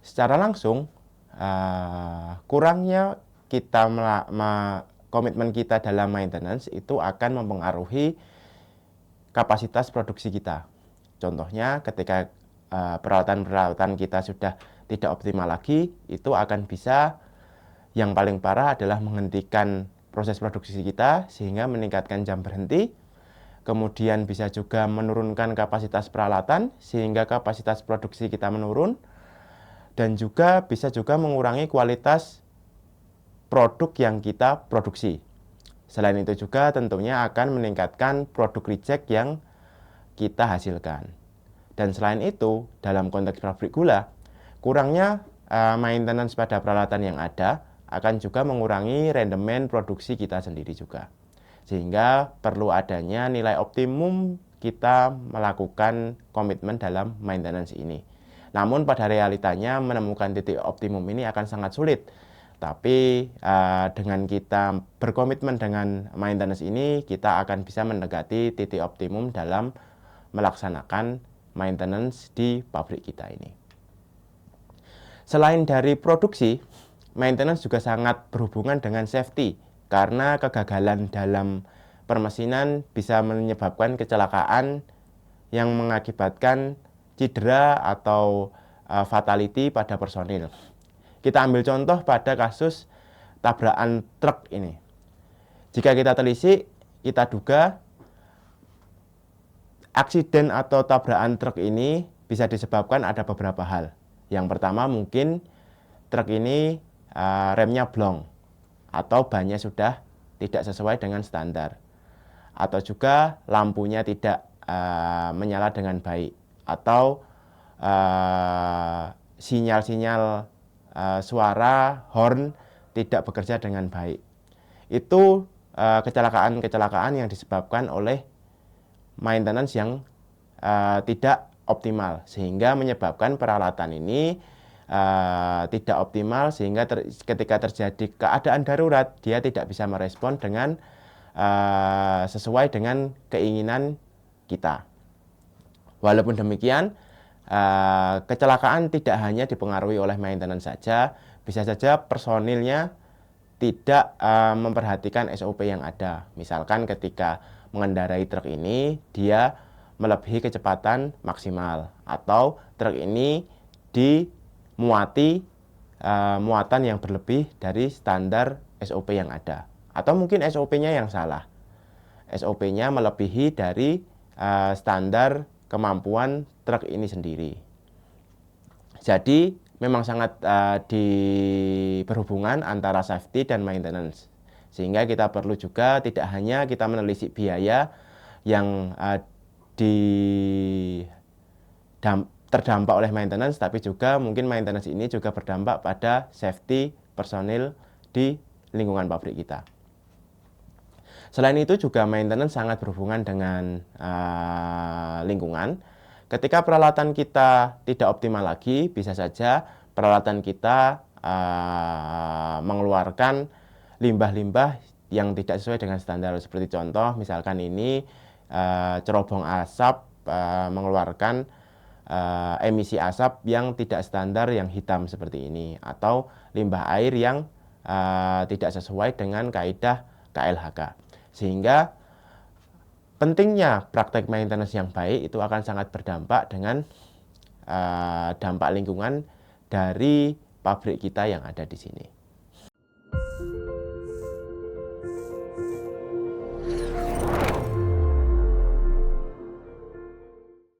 secara langsung kurangnya kita komitmen kita dalam maintenance itu akan mempengaruhi kapasitas produksi kita. Contohnya ketika peralatan-peralatan kita sudah tidak optimal lagi, itu akan bisa, yang paling parah adalah menghentikan proses produksi kita sehingga meningkatkan jam berhenti. Kemudian bisa juga menurunkan kapasitas peralatan sehingga kapasitas produksi kita menurun, dan juga bisa juga mengurangi kualitas produk yang kita produksi. Selain itu juga tentunya akan meningkatkan produk reject yang kita hasilkan. Dan selain itu, dalam konteks pabrik gula, kurangnya maintenance pada peralatan yang ada akan juga mengurangi rendemen produksi kita sendiri juga. Sehingga perlu adanya nilai optimum kita melakukan komitmen dalam maintenance ini. Namun pada realitanya menemukan titik optimum ini akan sangat sulit. Tapi dengan kita berkomitmen dengan maintenance ini, kita akan bisa mendekati titik optimum dalam melaksanakan maintenance di pabrik kita ini. Selain dari produksi, maintenance juga sangat berhubungan dengan safety, karena kegagalan dalam permesinan bisa menyebabkan kecelakaan yang mengakibatkan cedera atau fatality pada personil. Kita ambil contoh pada kasus tabrakan truk ini. Jika kita telisik, kita duga aksiden atau tabrakan truk ini bisa disebabkan ada beberapa hal. Yang pertama, mungkin truk ini remnya blong atau bannya sudah tidak sesuai dengan standar, atau juga lampunya tidak menyala dengan baik, atau sinyal-sinyal suara horn tidak bekerja dengan baik. Itu kecelakaan-kecelakaan yang disebabkan oleh maintenance yang tidak optimal, sehingga menyebabkan peralatan ini tidak optimal, sehingga ketika terjadi keadaan darurat, dia tidak bisa merespon dengan sesuai dengan keinginan kita. Walaupun demikian, kecelakaan tidak hanya dipengaruhi oleh maintenance saja, bisa saja personilnya tidak memperhatikan SOP yang ada. Misalkan ketika mengendarai truk ini, dia melebihi kecepatan maksimal, atau truk ini dimuati muatan yang berlebih dari standar SOP yang ada, atau mungkin SOP-nya yang salah. SOP-nya melebihi dari standar kemampuan truk ini sendiri. Jadi memang sangat berhubungan antara safety dan maintenance, sehingga kita perlu juga tidak hanya kita menelisik biaya yang terdampak oleh maintenance, tapi juga mungkin maintenance ini juga berdampak pada safety personil di lingkungan pabrik kita. Selain itu juga maintenance sangat berhubungan dengan lingkungan. Ketika peralatan kita tidak optimal lagi, bisa saja peralatan kita mengeluarkan limbah-limbah yang tidak sesuai dengan standar. Seperti contoh, misalkan ini cerobong asap mengeluarkan emisi asap yang tidak standar, yang hitam seperti ini, atau limbah air yang tidak sesuai dengan kaidah KLHK. Sehingga pentingnya praktek maintenance yang baik itu akan sangat berdampak dengan dampak lingkungan dari pabrik kita yang ada di sini.